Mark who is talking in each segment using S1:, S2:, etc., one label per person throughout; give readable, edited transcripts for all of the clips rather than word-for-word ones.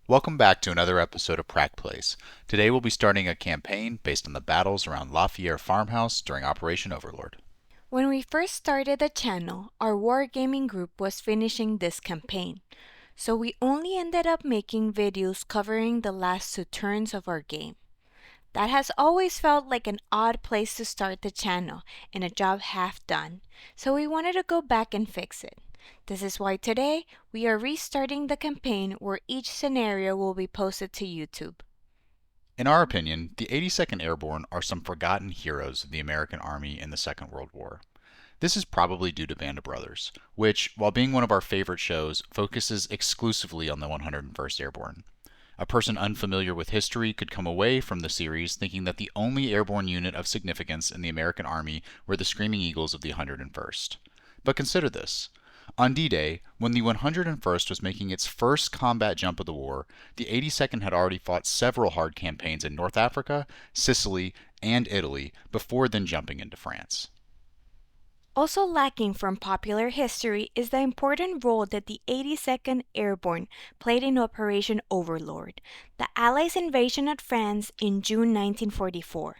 S1: Welcome back to another episode of PrakPlays. Today we'll be starting a campaign based on the battles around Fière Farmhouse during Operation Overlord.
S2: When we first started the channel, our wargaming group was finishing this campaign, so we only ended up making videos covering the last two turns of our game. That has always felt like an odd place to start the channel and a job half done, so we wanted to go back and fix it. This is why today we are restarting the campaign where each scenario will be posted to YouTube.
S1: In our opinion, the 82nd Airborne are some forgotten heroes of the American Army in the Second World War. This is probably due to Band of Brothers, which, while being one of our favorite shows, focuses exclusively on the 101st Airborne. A person unfamiliar with history could come away from the series thinking that the only airborne unit of significance in the American Army were the Screaming Eagles of the 101st. But consider this. On D-Day, when the 101st was making its first combat jump of the war, the 82nd had already fought several hard campaigns in North Africa, Sicily, and Italy before then jumping into France.
S2: Also lacking from popular history is the important role that the 82nd Airborne played in Operation Overlord, the Allies' invasion of France in June 1944.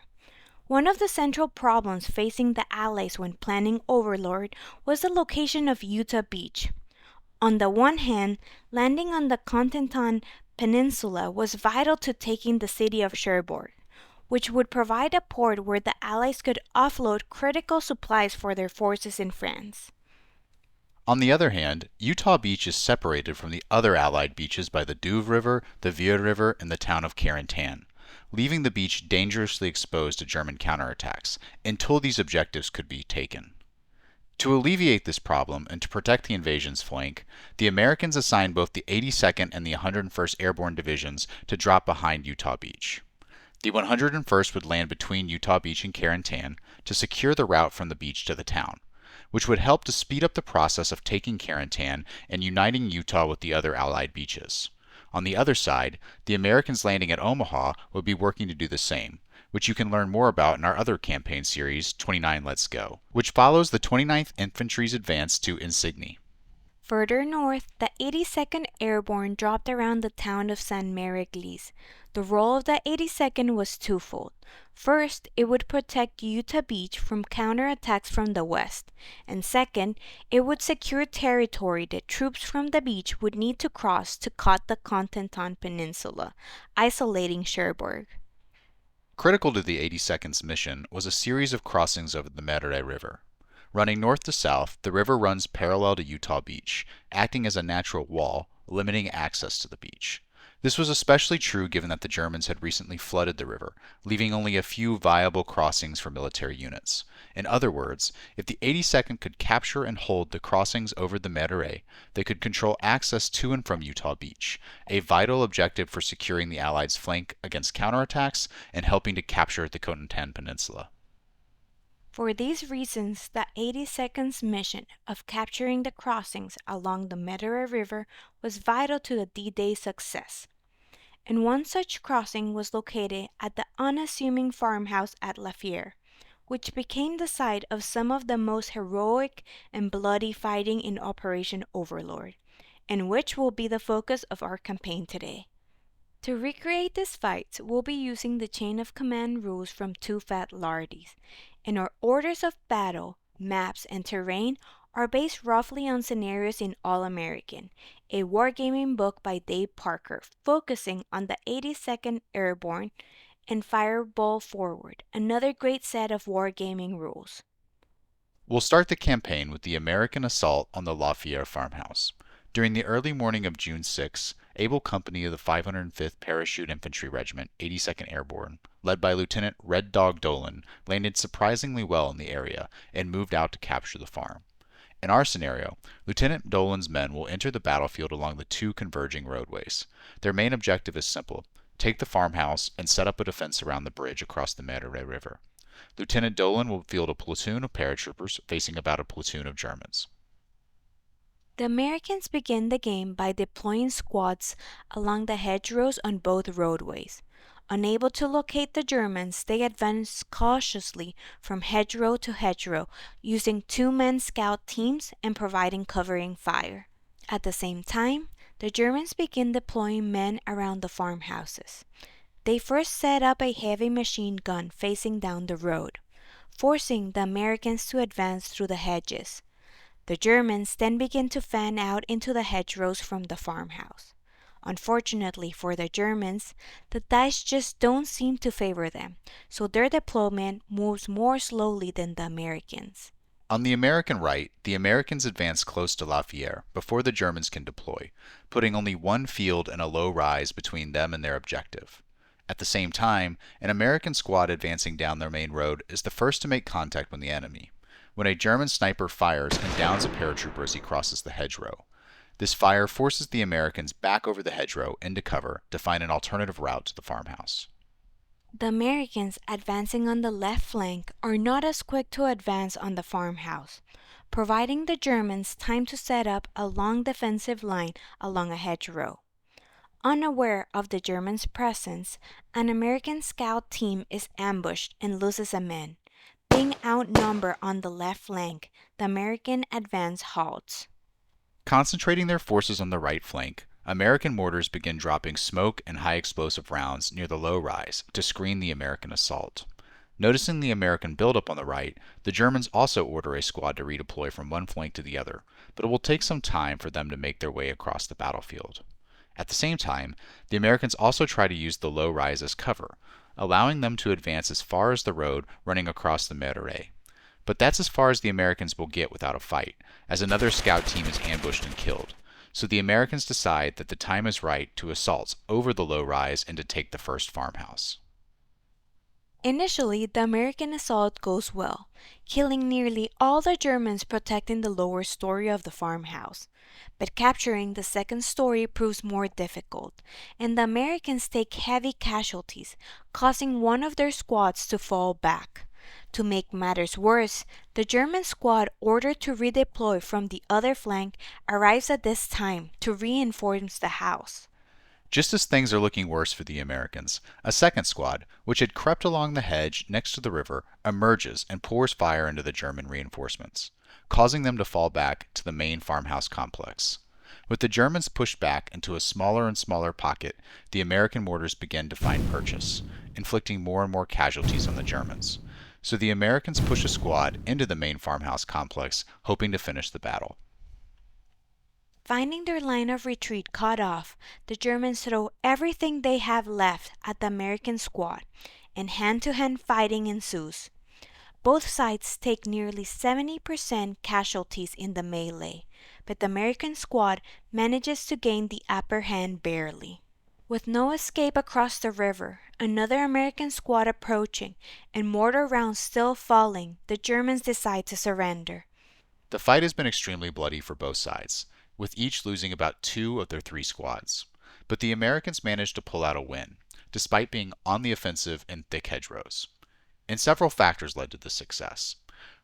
S2: One of the central problems facing the Allies when planning Overlord was the location of Utah Beach. On the one hand, landing on the Contentan Peninsula was vital to taking the city of Cherbourg, which would provide a port where the Allies could offload critical supplies for their forces in France.
S1: On the other hand, Utah Beach is separated from the other Allied beaches by the Douve River, the Fière River, and the town of Carentan, leaving the beach dangerously exposed to German counterattacks until these objectives could be taken. To alleviate this problem and to protect the invasion's flank, the Americans assigned both the 82nd and the 101st Airborne Divisions to drop behind Utah Beach. The 101st would land between Utah Beach and Carentan to secure the route from the beach to the town, which would help to speed up the process of taking Carentan and uniting Utah with the other Allied beaches. On the other side, the Americans landing at Omaha would be working to do the same, which you can learn more about in our other campaign series, 29 Let's Go, which follows the 29th Infantry's advance to Insigny.
S2: Further north, the 82nd Airborne dropped around the town of San Mary-Église. The role of the 82nd was twofold. First, it would protect Utah Beach from counterattacks from the west, and second, it would secure territory that troops from the beach would need to cross to cut the Contentan Peninsula, isolating Cherbourg.
S1: Critical to the 82nd's mission was a series of crossings over the Medere River. Running north to south, the river runs parallel to Utah Beach, acting as a natural wall, limiting access to the beach. This was especially true given that the Germans had recently flooded the river, leaving only a few viable crossings for military units. In other words, if the 82nd could capture and hold the crossings over the Medere, they could control access to and from Utah Beach, a vital objective for securing the Allies' flank against counterattacks and helping to capture the Cotentin Peninsula.
S2: For these reasons, the 82nd's mission of capturing the crossings along the Medere River was vital to the D-Day success. And one such crossing was located at the unassuming farmhouse at Fière, which became the site of some of the most heroic and bloody fighting in Operation Overlord, and which will be the focus of our campaign today. To recreate these fights, we'll be using the chain of command rules from Two Fat Lardies, and our orders of battle, maps, and terrain are based roughly on scenarios in All-American, a wargaming book by Dave Parker focusing on the 82nd Airborne, and Fireball Forward, another great set of wargaming rules.
S1: We'll start the campaign with the American assault on the Fière Farmhouse. During the early morning of June 6, Able Company of the 505th Parachute Infantry Regiment, 82nd Airborne, led by Lieutenant Red Dog Dolan, landed surprisingly well in the area and moved out to capture the farm. In our scenario, Lieutenant Dolan's men will enter the battlefield along the two converging roadways. Their main objective is simple: take the farmhouse and set up a defense around the bridge across the Medere River. Lieutenant Dolan will field a platoon of paratroopers facing about a platoon of Germans.
S2: The Americans begin the game by deploying squads along the hedgerows on both roadways. Unable to locate the Germans, they advance cautiously from hedgerow to hedgerow, using two-man scout teams and providing covering fire. At the same time, the Germans began deploying men around the farmhouses. They first set up a heavy machine gun facing down the road, forcing the Americans to advance through the hedges. The Germans then began to fan out into the hedgerows from the farmhouse. Unfortunately for the Germans, the dice just don't seem to favor them, so their deployment moves more slowly than the Americans.
S1: On the American right, the Americans advance close to La Fière before the Germans can deploy, putting only one field and a low rise between them and their objective. At the same time, an American squad advancing down their main road is the first to make contact with the enemy, when a German sniper fires and downs a paratrooper as he crosses the hedgerow. This fire forces the Americans back over the hedgerow into cover to find an alternative route to the farmhouse.
S2: The Americans advancing on the left flank are not as quick to advance on the farmhouse, providing the Germans time to set up a long defensive line along a hedgerow. Unaware of the Germans' presence, an American scout team is ambushed and loses a man. Being outnumbered on the left flank, the American advance halts.
S1: Concentrating their forces on the right flank, American mortars begin dropping smoke and high explosive rounds near the low rise to screen the American assault. Noticing the American buildup on the right, the Germans also order a squad to redeploy from one flank to the other, but it will take some time for them to make their way across the battlefield. At the same time, the Americans also try to use the low rise as cover, allowing them to advance as far as the road running across the Marais. But that's as far as the Americans will get without a fight, as another scout team is ambushed and killed. So the Americans decide that the time is right to assault over the low rise and to take the first farmhouse.
S2: Initially, the American assault goes well, killing nearly all the Germans protecting the lower story of the farmhouse. But capturing the second story proves more difficult, and the Americans take heavy casualties, causing one of their squads to fall back. To make matters worse, the German squad ordered to redeploy from the other flank arrives at this time to reinforce the house.
S1: Just as things are looking worse for the Americans, a second squad, which had crept along the hedge next to the river, emerges and pours fire into the German reinforcements, causing them to fall back to the main farmhouse complex. With the Germans pushed back into a smaller and smaller pocket, the American mortars begin to find purchase, inflicting more and more casualties on the Germans. So the Americans push a squad into the main farmhouse complex, hoping to finish the battle.
S2: Finding their line of retreat cut off, the Germans throw everything they have left at the American squad, and hand-to-hand fighting ensues. Both sides take nearly 70% casualties in the melee, but the American squad manages to gain the upper hand barely. With no escape across the river, another American squad approaching, and mortar rounds still falling, the Germans decide to surrender.
S1: The fight has been extremely bloody for both sides, with each losing about 2 of their 3 squads. But the Americans managed to pull out a win, despite being on the offensive in thick hedgerows. And several factors led to this success.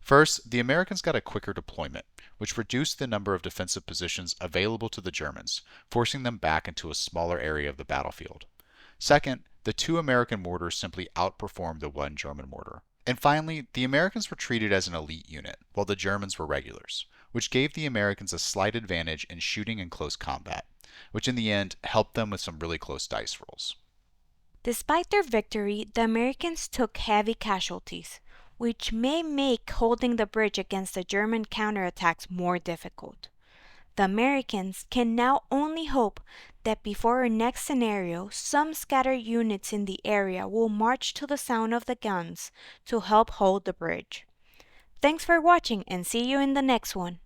S1: First, the Americans got a quicker deployment, which reduced the number of defensive positions available to the Germans, forcing them back into a smaller area of the battlefield. Second, the 2 American mortars simply outperformed the 1 German mortar. And finally, the Americans were treated as an elite unit, while the Germans were regulars, which gave the Americans a slight advantage in shooting in close combat, which in the end helped them with some really close dice rolls.
S2: Despite their victory, the Americans took heavy casualties, which may make holding the bridge against the German counterattacks more difficult. The Americans can now only hope that before our next scenario, some scattered units in the area will march to the sound of the guns to help hold the bridge. Thanks for watching and see you in the next one.